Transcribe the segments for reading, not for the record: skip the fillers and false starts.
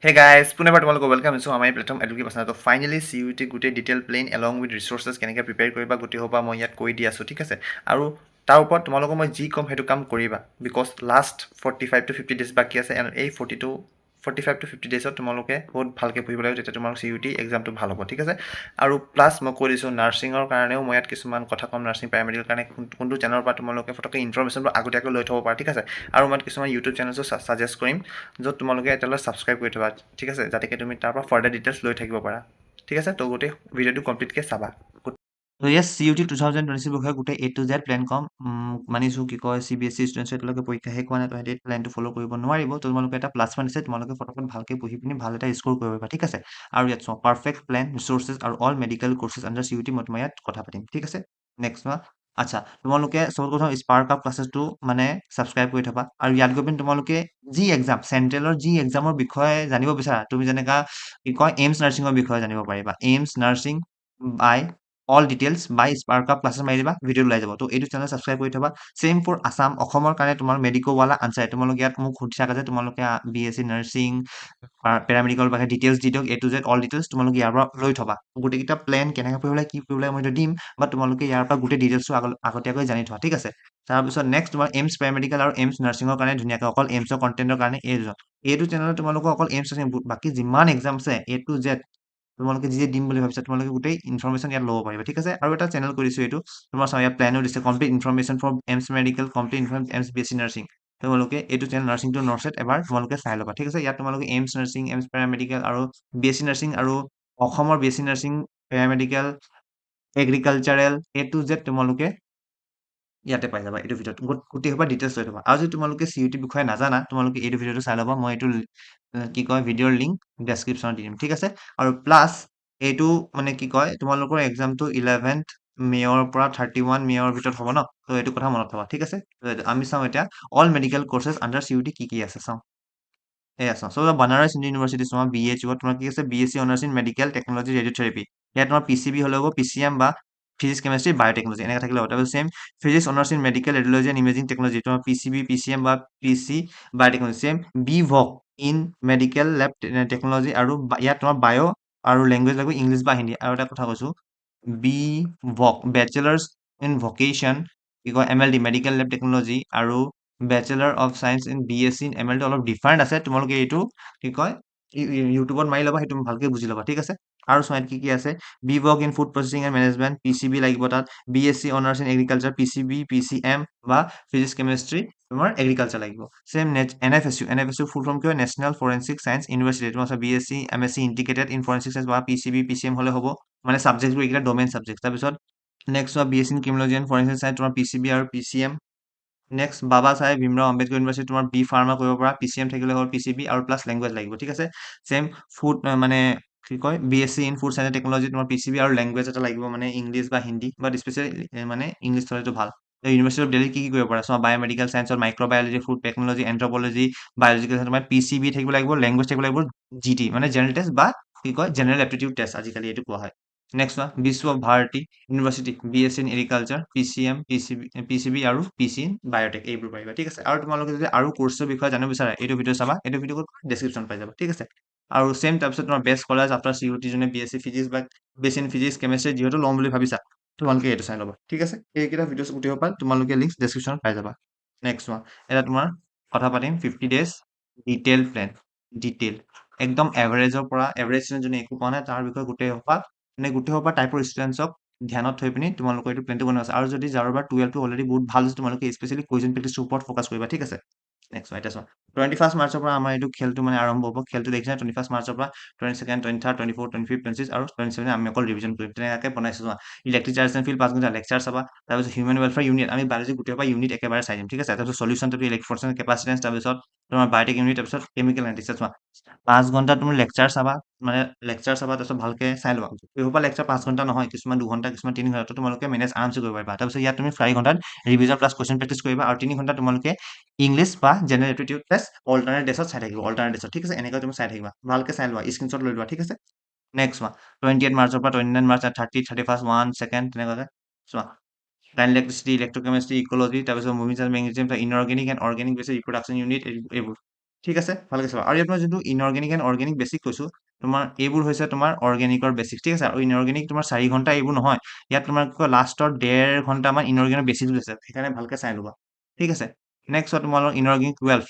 Hey guys, Pune বাৰ তোমালোকক welcome হৈছোঁ আমাৰ প্লেটফৰ্ম এডুকেশ্যন পাৰ্চন। তো ফাইনেলি CUT গোটেই detail plan along with resources কেনেকৈ প্ৰিপেয়াৰ কৰিবা গোটেই হ'ব মই ইয়াত কৈ দি আছোঁ, ঠিক আছে। আৰু তাৰ ওপৰত তোমালোকক মই যি ক'ম সেইটো কাম কৰিবা, বিকজ লাষ্ট 45 to 50 ডেজ বাকী আছে। এণ্ড এই 45 to 50 ডেজত তোমালোকে বহুত ভালকৈ পঢ়িব লাগিব, তেতিয়া তোমাৰ CUT এক্সামটো ভাল হ'ব, ঠিক আছে। আৰু প্লাছ মই কৈ দিছোঁ নাৰ্ছিঙৰ কাৰণেও মই ইয়াত কিছুমান কথা ক'ম, নাৰ্ছিং পেৰামেডিকেল কাৰণে কোনটো চেনেলৰ পৰা তোমালোকে ফটকৈ ইনফৰ্মেশ্যনটো আগতীয়াকৈ লৈ থ'ব পাৰা, ঠিক আছে। আৰু মই কিছুমান ইউটিউব চেনেলছো ছাজেষ্ট কৰিম য'ত তোমালোকে এতিয়ালৈ ছাবস্ক্ৰাইব কৰি থবা, ঠিক আছে, যাতে তুমি তাৰ পৰা ফাৰ্ডাৰ ডিটেইলছ লৈ থাকিব পাৰা, ঠিক আছে। তো গোটেই ভিডিঅ'টো কমপ্লিটকৈ চাবা। তো ইয়েছ, CUT 2026 বিষয়ে গোটেই A to Z প্লেন কম। মানিছোঁ কি কয় CBSE ষ্টুডেণ্টছ এতিয়ালৈকে পৰীক্ষা শেষ হোৱা নাই, তো সিহঁতে প্লেনটো ফ'ল' কৰিব নোৱাৰিব। তো তোমালোকে এটা প্লাছ পইণ্ট আছে, তোমালোকে ফটকত ভালকৈ পঢ়ি পিনি ভাল এটা স্ক'ৰ কৰিব পাৰিবা, ঠিক আছে। আৰু ইয়াত চোৱা পাৰফেক্ট প্লেন ৰিচোৰ্চেছ আৰু all medical courses under CUT মই তোমাৰ ইয়াত কথা পাতিম, ঠিক আছে। নেক্সট চোৱা, আচ্ছা তোমালোকে চবত প্ৰথম স্পাৰ্ক আপ ক্লাছেছটো মানে ছাবস্ক্ৰাইব কৰি থবা। আৰু ইয়াত গৈ পিনি তোমালোকে যি এক্সাম চেণ্ট্ৰেলৰ যি এক্সামৰ বিষয়ে জানিব বিচাৰা, তুমি যেনেকা কি কয় এইমছ নাৰ্ছিঙৰ বিষয়ে জানিব পাৰিবা, এইমছ নাৰ্ছিং বাই অল ডিটেইলছ বাই স্পাৰ্ক আপ ক্লাছেছ মাৰি দিবা, ভিডিঅ' ওলাই যাব। তো এইটো চেনেল ছাবস্ক্ৰাইব কৰি থবা। ছেম ফৰ আছাম, অসমৰ কাৰণে তোমাৰ মেডিকোৱালা আনচাৰ। তোমালোকে ইয়াত মোক সুধি থাকা যে তোমালোকে BSc নাৰ্ছিং পেৰামেডিকেল বাকী ডিটেইলছ দি দিয়ক, A to Z all details তোমালোকে ইয়াৰ পৰা লৈ থবা। গোটেইকেইটা প্লেন কেনেকৈ কৰিব লাগে কি কৰিব লাগে মই এইটো দিম, বা তোমালোকে ইয়াৰ পৰা গোটেই ডিটেইলছটো আগতীয়াকৈ জানি থোৱা, ঠিক আছে। তাৰপিছত নেক্সট তোমাৰ এইমছ পেৰামেডিকেল আৰু এইমছ নাৰ্ছিঙৰ কাৰণে ধুনীয়াকৈ অকল এইমছৰ কণ্টেণ্টৰ কাৰণে এইটো চেনেলত তোমালোকৰ অকল এইমছ নাৰ্ছিং বাকী যিমান এক্সাম আছে A to Z তোমালোকে যি দিম বুলি ভাবিছা তোমালোকে গোটেই ইনফৰ্মেশ্যন ইয়াত ল'ব পাৰিবা, ঠিক আছে। আৰু এটা চেনেল কৰিছোঁ এইটো তোমাৰ ইয়াত প্লেনো দিছে, complete information for AIIMS medical, complete information AIIMS BSc nursing. তোমালোকে এইটো চেনেল নাৰ্ছিং টু নৰ্চেট এবাৰ তোমালোকে চাই ল'বা, ঠিক আছে। ইয়াত তোমালোকে এইমছ নাৰ্ছিং, এইমছ পেৰামেডিকেল আৰু BSc নাৰ্ছিং আৰু অসমৰ BSc nursing, paramedical, agricultural A to Z তোমালোকে ইয়াতে পাই যাবা। এইটো ভিডিঅ'ত গোটেই সোপা ডিটেইলছ লৈ থবা। আৰু যদি তোমালোকে CUT বিষয়ে নাজানা তোমালোকে এইটো ভিডিঅ'টো চাই ল'বা, মই এইটো কি কয় ভিডিঅ'ৰ লিংক ডেছক্ৰিপশ্যনত দি দিম, ঠিক আছে। আৰু প্লাছ এইটো মানে কি কয় তোমালোকৰ এক্সামটো 11th মে'ৰ পৰা 31 মে'ৰ ভিতৰত হ'ব ন। তো এইটো কথা মনত থবা, ঠিক আছে। আমি চাওঁ এতিয়া all medical courses under CUT কি কি আছে চাওঁ। এয়া চাওঁ, চ' বানাৰস হিন্দু ইউনিভাৰ্চিটি চোৱা BHU তোমাৰ কি আছে, BSc honours in medical technology radiotherapy. ইয়াত তোমাৰ PCB হ'লে হ'ব PCM বা ফিজিক্স কেমেষ্ট্ৰি বায়'টেকনলজি এনেকৈ থাকিলে হ'ব। তাৰপিছত same physics honours in medical radiology and imaging technology তোমাৰ PCB PCM বা PC biotechnology. Same BVoc in medical lab technology, আৰু ইয়াত তোমাৰ বায়' আৰু লেংগুৱেজ লাগিব ইংলিছ বা হিন্দী। আৰু এটা কথা কৈছোঁ, BVoc বেচেলাৰ্ছ ইন ভকেশ্যন কি কয় MLD মেডিকেল লেব টেকনলজি, আৰু bachelor of science in BSc in MLD অলপ ডিফাৰেণ্ট আছে। তোমালোকে এইটো কি কয় ইউটিউবত মাৰি ল'বা, সেইটো ভালকৈ বুজি ল'বা, ঠিক আছে। আৰু চোৱা কি কি আছে, BVoc in food processing and management PCB লাগিব তাত, BSc honours in agriculture PCB PCM বা ফিজিক্স কেমেষ্ট্ৰি তোমাৰ এগ্ৰিকালচাৰ লাগিব। ছেম NFSU ফুল ফৰ্ম কি হয়, নেশ্যনেল ফৰেনচিক চায়েন্স ইউনিভাৰ্চিটি। তোমাৰ BSc MSc integrated in forensic science বা PCB PCM হ'লে হ'ব, মানে ছাবজেক্টবোৰ এইকেইটা ডমেইন ছাবজেক্ট। তাৰপিছত নেক্সট চোৱা BSc in criminology and forensic science তোমাৰ PCB আৰু PCM। Next Baba Saheb Bhimrao Ambedkar university তোমাৰ B ফাৰ্মা কৰিব পৰা, PCM থাকিলে হ'ল PCB আৰু প্লাছ লেংগুৱেজ লাগিব, ঠিক আছে। ছেম ফুড মানে কি কয় BSc in food science technology তোমাৰ PCB আৰু লেংগুৱেজ এটা লাগিব, মানে ইংলিছ বা হিন্দী, বাট স্পেচিয়েলি মানে ইংলিছ হ'লেতো ভাল। ইউনিভাৰ্চিটি অফ দিল্লী কি কৰিব পাৰা চোৱা, বায়'মেডিকেল চায়েন্সত microbiology, food technology, anthropology, biological তোমাৰ PCB থাকিব লাগিব, লেংগুৱেজ থাকিব লাগিব GT মানে জেনেৰেল টেষ্ট বা কি কয় জেনেৰেল এপ্টিটিউড টেষ্ট আজিকালি এইটো কোৱা হয়। নেক্সট চোৱা বিশ্ব Bharati university BSc in agriculture PCM PCB আৰু PC ইন বায়'টেক এইবোৰ পাৰিবা, ঠিক আছে। আৰু তোমালোকে যদি আৰু কোৰ্চৰ বিষয়ে জানিব বিচাৰা এইটো ভিডিঅ' চাবা, এইটো ভিডিঅ' ডেছক্ৰিপশ্যন পাই যাবা, ঠিক আছে। আৰু ছেম তাৰপিছত তোমাৰ বেষ্ট কলেজ আফটাৰ CUT যোনে BSc ফিজিক্স বা BSc ইন ফিজিক্স কেমেষ্ট্ৰি যিহেতু ল'ম বুলি ভাবিছা তোমালোকে এইটো চাই ল'বা, ঠিক আছে। এইকেইটা ভিডিঅ' উঠিব পাৰা তোমালোকে লিংক ডেছক্ৰিপশ্যনত পাই যাবা। নেক্সট চোৱা, এটা তোমাৰ কথা পাতিম 50 ডেজ ডিটেইল প্লেন, ডিটেইল একদম এভাৰেজৰ পৰা এভাৰেজ ষ্টুডেণ্ট যোনে একো পোৱা নাই তাৰ বিষয়ে গোটেই সোপা টাইপৰ ষ্টুডেণ্টছক ধ্যানত থৈ পিনি তোমালোকৰ এইটো প্লেনটো বনোৱা আছে। আৰু যদি যাৰোবাৰ 12টো অলৰেডি বহুত ভাল হৈছে তোমালোকে স্পেচিয়েলি কুৱেশ্যন প্ৰেক্টিছৰ ওপৰত ফ'কাছ কৰিবা, ঠিক আছে। নেক্সট চোৱা, এতিয়া চোৱা 21 মাৰ্চৰ পৰা আমাৰ এইটো খেলটো মানে আৰম্ভ হ'ব। খেলটো দেখিছা 21 মাৰ্চৰ পৰা 22nd 23rd 24 25 26 আৰু 27 আমি অকল ৰিভিজন কৰিম, তেনেকৈ বনাইছোঁ চোৱা। ইলেক্ট্ৰিক চাৰ্জ এণ্ড ফিল্ড 5 ঘণ্টা লেকচাৰ চাবা। তাৰপিছত হিউমেন ৱেলফেয়াৰ ইউনিট আমি বায়'লজি গোটেই পৰা ইউনিট একেবাৰে চাই দিম, ঠিক আছে। তাৰপিছত সলিউশ্যন টু ইলেক্ট্ৰন কেপাচিটেন্স, তাৰপিছত তোমাৰ বায়'টেক ইউনিট, তাৰপিছত কেমিকেল এনালিচিছ চোৱা। 5 ঘণ্টা তুমি লেকচাৰ চাবা, মানে লেকচাৰ চাবা তাৰপিছত ভালকৈ চাই লোৱা। এইসোপা লেকচাৰ 5 ঘণ্টা নহয়, কিছুমান 2 ঘণ্টা, কিছুমান 3 ঘণ্টা, তোমালোকে মেনেজ আৰামছে কৰিব পাৰিবা। তাৰপিছত ইয়াত তুমি 4 ঘণ্টাত ৰিভিজন প্লাছ কুৱেশ্যন প্ৰেক্টিছ কৰিবা, আৰু 3 ঘণ্টা তোমালোকে ইংলিছ বা জেনেৰেল এপ্টিটিউড টেষ্ট অল্টাৰনেট ডেছত চাই থাকিব, অল্টাৰনেট ডেছত, ঠিক আছে। এনেকৈ তুমি চাই থাকিবা, ভালকৈ চাই লোৱা, স্ক্ৰীনশ্বট লৈ লোৱা, ঠিক আছে। নেক্সট চোৱা 28 মাৰ্চৰ পৰা 29 মাৰ্চ 30 31 1 2 তেনেকুৱাকৈ চোৱা। লাইন ইলেক্ট্ৰিচিটি, ইলেক্ট্ৰকেমিষ্ট্ৰি, ইক'লজি, তাৰপিছত movies and magnesium, inorganic and organic basics reproduction unit এইবোৰ। ঠিক আছে ভালকে চাবা আৰু ইয়াত মই যোনটো ইনঅৰ্গেনিক এণ্ড অৰ্গেনিক বেছিক কৈছো তোমাৰ এইবোৰ হৈছে তোমাৰ অৰ্গেনিকৰ বেছিক ঠিক আছে আৰু ইনঅৰ্গেনিক তোমাৰ 4 ঘণ্টা এইবোৰ নহয় ইয়াত তোমাৰ কি কয় লাষ্টৰ 1.5 ঘণ্টামান ইনঅৰ্গেনিক বেছিক আছে সেইকাৰণে ভালকে চাই ল'বা ঠিক আছে নেক্সট তোমালোকৰ ইনঅৰ্গেনিক 12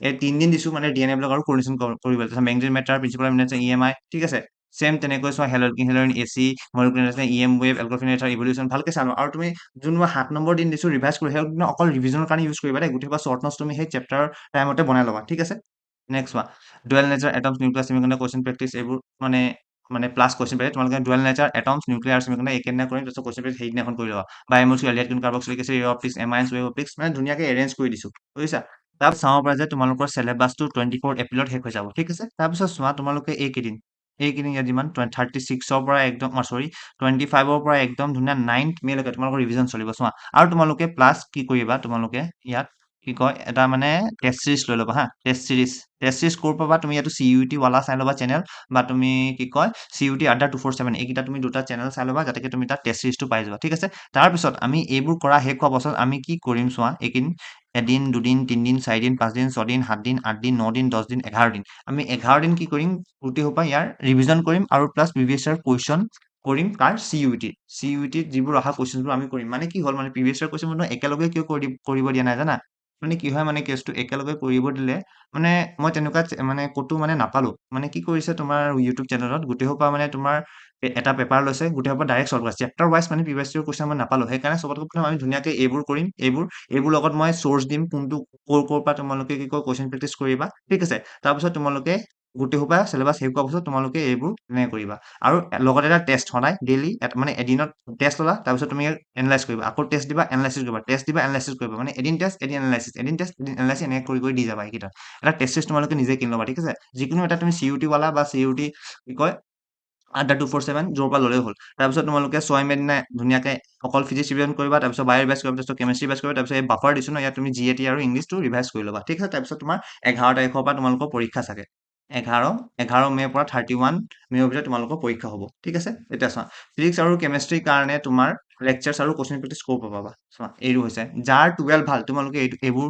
এই 3 দিন দিছো মানে ডিএনএ ব্লক আৰু কোৰিলেশ্যন কৰিব তাৰপিছত magnetic matter principal amino EMI ঠিক আছে সেম তেনেকৈ চোৱা হেলোইন এচি মলিকুলাৰ ইএম ৱেভ এলকোফিনেটাৰ ইভলিউশন ভালকে চালো আৰু তুমি যোন মই 7 নম্বৰ দিন দিছো ৰিভাইজ কৰি সেই অকল ৰিভিজনৰ কাৰণে ইউজ কৰিবা দেই গোটেই শৰ্ট নোটছ তুমি সেই চেপ্টাৰ টাইমতে বনাই ল'বা ঠিক আছে নেক্সট চোৱা dual nature atoms nucleus semiconductor question practice এইবোৰ মানে প্লাছ কোৱেশ্চন প্ৰেক্টিচ তোমালোকে dual nature atoms nuclear semiconductor একেদিনা কৰিম তাৰপিছত কোৱেশ্চন প্ৰেক্টিচ সেইদিনাখন কৰি ল'বা বায়'মলিকুলাৰ এলিয়াট carboxylic acid ray optics amines wave optics মানে ধুনীয়াকৈ এৰেঞ্জ কৰি দিছো বুজিছা তাৰপিছত চাব পৰা যে তোমালোকৰ চিলেবাছটো 24 এপ্ৰিলত শেষ হৈ যাব ঠিক আছে তাৰপিছত চোৱা তোমালোকে এইকেইদিন ইয়াত যিমান 36ৰ পৰা একদম চৰি 25ৰ পৰা একদম ধুনীয়া 9th মেলৈকে তোমালোকৰ ৰিভিজন চলিব চোৱা আৰু তোমালোকে প্লাছ কি কৰিবা তোমালোকে ইয়াত কি কয় এটা মানে টেষ্ট চিৰিজ লৈ ল'বা হা টেষ্ট চিৰিজ ক'ৰ পাবা তুমি ইয়াতো চিইউটি ৱালা চাই ল'বা চেনেল বা তুমি কি কয় চিইউটি আড্ডা 247 এইকেইটা তুমি দুটা চেনেল চাই ল'বা যাতে তুমি তাত টেষ্ট চিৰিজটো পাই যাবা ঠিক আছে তাৰপিছত আমি এইবোৰ কৰা শেষ হোৱা পাছত আমি কি কৰিম চোৱা এইদিন এদিন দুদিন তিনদিন 4 দিন 5 দিন 6 দিন 7 দিন 8 দিন 9 দিন 10 দিন 11 দিন আমি 11 দিন কি কৰিম গোটেই সোপা ইয়াৰ ৰিভিজন কৰিম আৰু প্লাছ প্ৰিভিয়াছ ইয়াৰ কুৱেশ্যন কৰিম কাৰ চিইউটিত যিবোৰ অহা কুৱেশ্যনবোৰ আমি কৰিম মানে কি হ'ল মানে প্ৰিভিয়াছ ইয়াৰ কুৱেশ্যনবোৰ একেলগে কিয় কৰিব দিয়া নাই জানা মানে কি হয় মানে কেছটো একেলগে কৰিব দিলে মানে মই তেনেকুৱা মানে ক'তো মানে নাপালো মানে কি কৰিছে তোমাৰ ইউটিউব চেনেলত গোটেই সোপা মানে তোমাৰ এটা পেপাৰ লৈছে গোটেই সোপা ডাইৰেক্ট চল্ভ কৰিছে চেপ্টাৰ ৱাইজ মানে প্ৰিভিয়াছ ইয়াৰ কুৱেশ্যন মই নাপালো সেইকাৰণে চবতকৈ প্ৰথম আমি ধুনীয়াকৈ এইবোৰ কৰিম এইবোৰ লগত মই চ'ৰ্চ দিম কোনটো ক'ৰ পৰা তোমালোকে কি কয় কুৱেশ্যন প্ৰেক্টিচ কৰিবা ঠিক আছে তাৰপিছত তোমালোকে গোটেই সোপা চিলেবাছ শেষ হোৱাৰ পাছত তোমালোকে এইবোৰ তেনেকৈ কৰিবা আৰু লগত এটা টেষ্ট সদায় ডেইলি মানে এদিনত টেষ্ট ল'লা তাৰপিছত তুমি এনালাইজ কৰিবা আকৌ টেষ্ট দিবা এনালাইচিছ কৰিবা টেষ্ট দিবা এনালাইচিছ কৰিবা মানে এদিন টেষ্ট এদিন এনালাইচিছ এদিন টেষ্ট এদিন এনালাইচিছ এনেকৈ কৰি দি যাবা এইকেইটা এটা টেষ্ট চিৰিজ তোমালোকে নিজে কিনি ল'বা ঠিক আছে যিকোনো এটা তুমি চিইউটি ৱালা বা চিইউটি কি কয় আড্ডা 247 য'ৰ পৰা ল'লেই হ'ল তাৰপিছত তোমালোকে 6 মে দিনা ধুনীয়াকৈ অকল ফিজিক্স ৰিভিজন কৰিবা তাৰপিছত বায়' ৰিভাইজ কৰিবা তাৰপিছত কেমেষ্ট্ৰি ৰিভাইজ কৰিবা তাৰপিছত এই বাফাৰ দিছো ন ইয়াত তুমি জিএটি আৰু ইংলিছটো ৰিভাইজ কৰি ল'বা ঠিক আছে তাৰপিছত তোমাৰ 11 তাৰিখৰ পৰা তোমালোকৰ পৰীক্ষা চাগে 11 মে'ৰ পৰা 31 মে'ৰ ভিতৰত তোমালোকৰ পৰীক্ষা হ'ব ঠিক আছে এতিয়া চোৱা ফিজিক্স আৰু কেমেষ্ট্ৰিৰ কাৰণে তোমাৰ লেকচাৰ্ছ আৰু কুৱেশ্যন প্ৰেক্টিচ ক'ৰ পৰা পাবা চোৱা এইটো হৈছে যাৰ 12 ভাল তোমালোকে এইবোৰ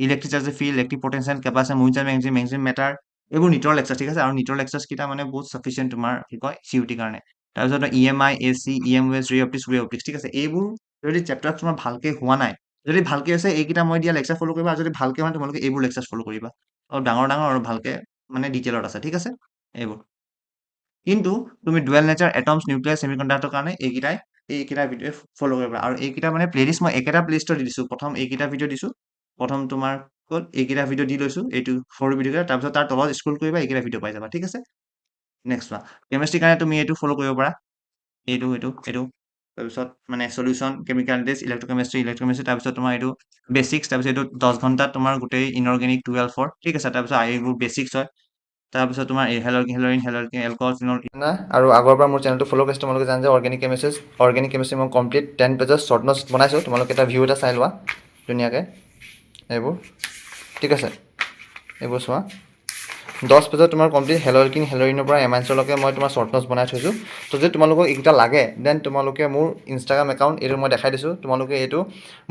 electric charge field electric potential capacity movement magnetic matter এইবোৰ নিটৰ লেকচাৰ ঠিক আছে আৰু নিটৰ লেকচাৰ্ছ কেইটা মানে বহুত চাফিচিয়েণ্ট তোমাৰ কি কয় চিইউটিৰ কাৰণে তাৰপিছত ইএমআই এচি ইএম ৱেজ ৰে অপ্টিক্স ঠিক আছে এইবোৰ যদি চেপ্টাৰ তোমাৰ ভালকে হোৱা নাই যদি ভালকে আছে এইকেইটা মই দিয়া লেকচাৰ ফ'ল' কৰিবা আৰু যদি ভালকে হোৱা তোমালোকে এইবোৰ লেকচাৰ ফ'ল' কৰিবা আৰু ডাঙৰ আৰু ভালকে মানে ডিটেইলত আছে ঠিক আছে এইবোৰ কিন্তু তুমি dual nature atoms nuclear semiconductor কাৰণে এইকেইটা ভিডিঅ' ফ'ল' কৰিবা আৰু এইকেইটা মানে প্লেলিষ্ট মই একেটা প্লেলিষ্টত দি দিছোঁ প্ৰথম এইকেইটা ভিডিঅ' দিছোঁ প্ৰথম তোমাৰ ক'ত এইকেইটা ভিডিঅ' দি লৈছোঁ এইটো সৰু ভিডিঅ'কেইটা তাৰপিছত তাৰ তলত স্ক্ৰল কৰিবা এইকেইটা ভিডিঅ' পাই যাবা ঠিক আছে নেক্সট চোৱা কেমেষ্ট্ৰিৰ কাৰণে তুমি এইটো ফ'ল' কৰিব পাৰা এইটো তাৰপিছত মানে চলিউশ্যন কেমিকেল এনালিচিছ ইলেক্ট্ৰকেমিষ্ট্ৰি তাৰপিছত তোমাৰ এইটো বেচিক্স তাৰপিছত এইটো 10 ঘণ্টাত তোমাৰ গোটেই ইনঅৰ্গেনিক 12 ঠিক আছে তাৰপিছত এইবোৰ বেচিক্স হয় তাৰপিছত তোমাৰ হেলৰিন এলকহল আৰু আগৰবাৰ মোৰ চেনেলটো ফ'ল' কৰিছে তোমালোকে জানে যে অৰ্গেনিক কেমিষ্ট্ৰি মই কমপ্লিট 10 পেজৰ শ্বৰ্ট নোটছ বনাইছোঁ তোমালোকে এটা ভিউ এটা চাই লোৱা ধুনীয়াকৈ এইবোৰ ঠিক আছে এইবোৰ চোৱা 10 পেজত তোমাৰ কমপ্লিট হেলৰিনৰ পৰা এমাইন্সলৈকে মই তোমাৰ শ্বৰ্ট নোটছ বনাই থৈছোঁ তো যদি তোমালোকক এইকেইটা লাগে দেন তোমালোকে মোৰ ইনষ্টাগ্ৰাম একাউণ্ট এইটো মই দেখাই দিছোঁ তোমালোকে এইটো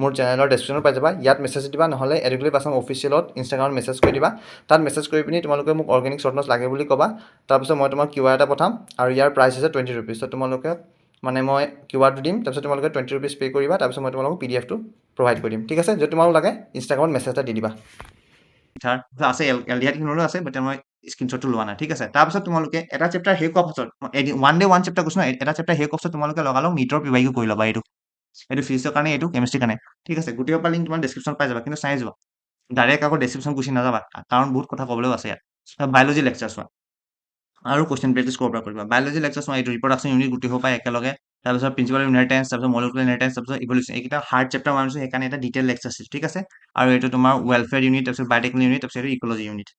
মোৰ চেনেলৰ ডেছক্ৰিপশ্যনত পাই যাবা ইয়াত মেছেজ দিবা নহ'লে এডুকেটিভ আছাম অফিচিয়েলত ইনষ্টাগ্ৰামত মেছেজ কৰি দিবা তাত মেছেজ কৰি পিনি তোমালোকে মোক অৰ্গেনিক শ্বৰ্ট নোটছ লাগে বুলি ক'বা তাৰপিছত মই তোমাক কিউ আৰ এটা পঠাম আৰু ইয়াৰ প্ৰাইচ হৈছে 20 ৰুপিজ তো তোমালোকে মানে মই কিউ আৰটো দিম তাৰপিছত তোমালোকে 20 ৰুপিজ পে' কৰিবা তাৰপিছত মই তোমালোকক PDF টো প্ৰভাইড কৰি দিম ঠিক আছে যদি তোমালোক লাগে ইনষ্টাগ্ৰামত মেছেজ এটা দি দিবা আছে এলডিহাইডখিনৰো আছে বাট মই স্ক্ৰীনশ্বটটো লোৱা নাই ঠিক আছে তাৰপিছত তোমালোকে এটা চেপ্টাৰ শেষ হোৱাৰ পাছত ওৱান চেপ্টাৰ কৈছোঁ ন এটা চেপ্টাৰ শেষ হোৱাৰ পাছত তোমালোকে লগালগ নিটৰ প্ৰিভাইউ কৰি ল'বা এইটো ফিজিক্সৰ কাৰণে এইটো কেমেষ্ট্ৰিৰ কাৰণে ঠিক আছে গোটেই পৰা লিংক তোমাৰ ডেছক্ৰিপশ্যন পাই যাবা কিন্তু চাই যোৱা ডাইৰেক্ট আকৌ ডেছক্ৰিপশ্যন গুচি নাযাবা কাৰণ বহুত কথা ক'বলৈও আছে ইয়াত বায়'লজি লেকচাৰ চোৱা আৰু কুৱেশ্যন প্ৰেক্টিচ ক'ৰ পৰা কৰিবা বায়'লজি লেকচাৰ চোৱা এইটো ৰিপ্ৰডাকশ্যন ইউনিট গোটেই সোপা একেলগে তাৰপিছত প্ৰিন্সিপাল ইনহেৰিটেন্স তাৰপিছত মলিকুলাৰ ইনহেৰিটেন্স তাৰপিছত ইভলিউশ্যন এইকেইটা হাৰ্ড চেপ্টাৰ মানিছোঁ সেইকাৰণে এটা ডিটেইল লেকচাৰ আছে ঠিক আছে আৰু এইটো তোমাৰ ৱেলফেয়াৰ ইউনিট তাৰপিছত বায়'টেকনিকেল ইউনিট তাৰপিছত ইক'লজি ইউনিট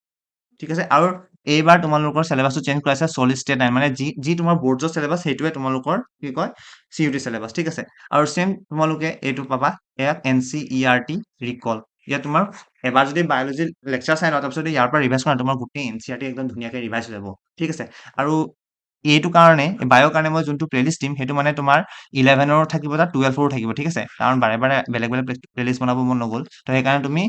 ঠিক আছে আৰু এইবাৰ তোমালোকৰ চিলেবাছটো চেঞ্জ কৰাইছে চলিড ষ্টেট নাই মানে যি তোমাৰ বৰ্ডছৰ চিলেবাছ সেইটোৱে তোমালোকৰ কি কয় চিইউটি চিলেবাছ ঠিক আছে আৰু চেম তোমালোকে এইটো পাবা ইয়াত NCERT ৰিকল ইয়াত তোমাৰ এবাৰ যদি বায়'লজি লেকচাৰ চাই লওঁ তাৰপিছত ইয়াৰ পৰা ৰিভাইজ কৰা তোমাৰ গোটেই NCERT একদম ধুনীয়াকৈ ৰিভাইজ হৈ যাব ঠিক আছে আৰু এইটো কাৰণে বায়'ৰ কাৰণে মই যোনটো প্লেলিষ্ট দিম সেইটো মানে তোমাৰ 11ৰ থাকিব তাত 12ৰো থাকিব ঠিক আছে কাৰণ বাৰে বেলেগ প্লেলিষ্ট বনাব মন নগ'ল তো সেইকাৰণে তুমি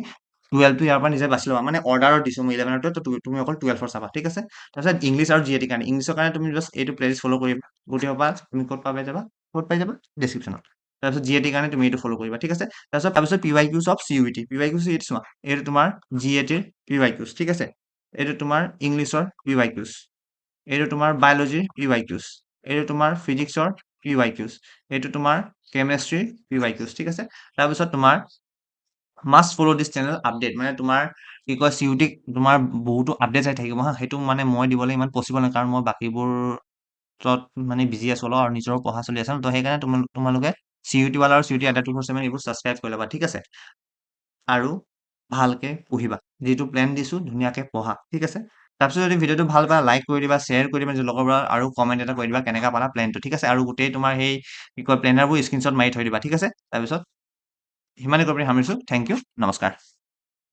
12টো ইয়াৰ পৰা নিজে বাছি ল'বা মানে অৰ্ডাৰত দিছোঁ মই 11ৰ তো তুমি অকল 12ৰ চাবা ঠিক আছে তাৰপিছত ইংলিছ আৰু জিএটি কাৰণে ইংলিছৰ কাৰণে তুমি জাষ্ট এইটো প্লেলিষ্ট ফ'ল' কৰিবা গোটেই সোপা তুমি ক'ত পাই যাবা ক'ত পাই যাবা ডেছক্ৰিপশ্যনত তাৰপিছত জিএটিৰ কাৰণে তুমি এইটো ফ'ল' কৰিবা ঠিক আছে তাৰপিছত PYQs অফ CUET PYQs এইটো চোৱা এইটো তোমাৰ জিএটিৰ PYQs ঠিক আছে এইটো তোমাৰ ইংলিছৰ PYQs এইটো তোমাৰ বায়'লজিৰ PYQs এইটো তোমাৰ ফিজিক্সৰ PYQs এইটো তোমাৰ কেমেষ্ট্ৰিৰ PYQs ঠিক আছে তাৰপিছত তোমাৰ মাষ্ট ফ'ল' দিছ চেনেল আপডেট মানে তোমাৰ কি কয় চিউটিক তোমাৰ বহুতো আপডেট আহি থাকিব হা সেইটো মানে মই দিবলৈ ইমান পচিবল নহয় কাৰণ মই বাকীবোৰ মানে বিজি আছো অলপ আৰু নিজৰো পঢ়া চলি আছে তো সেইকাৰণে তোমালোকে চিউটি ৱালা আৰু চিউটি আডা 247 এইবোৰ ছাবস্ক্ৰাইব কৰি ল'বা ঠিক আছে আৰু ভালকে পঢ়িবা যিটো প্লেন দিছো ধুনীয়াকে পঢ়া ঠিক আছে তাৰপিছত যদি ভিডিঅ'টো ভাল পায় লাইক কৰি দিবা শ্বেয়াৰ কৰি দিবা নিজৰ লগৰবোৰৰ আৰু কমেণ্ট এটা কৰি দিবা কেনেকা পালা প্লেনটো ঠিক আছে আৰু গোটেই তোমাৰ সেই কি কয় প্লেনাৰবোৰ স্ক্ৰীনশ্বট মাৰি থৈ দিবা ঠিক আছে তাৰপিছত সিমানে কৰি সামৰিছোঁ থেংক ইউ নমস্কাৰ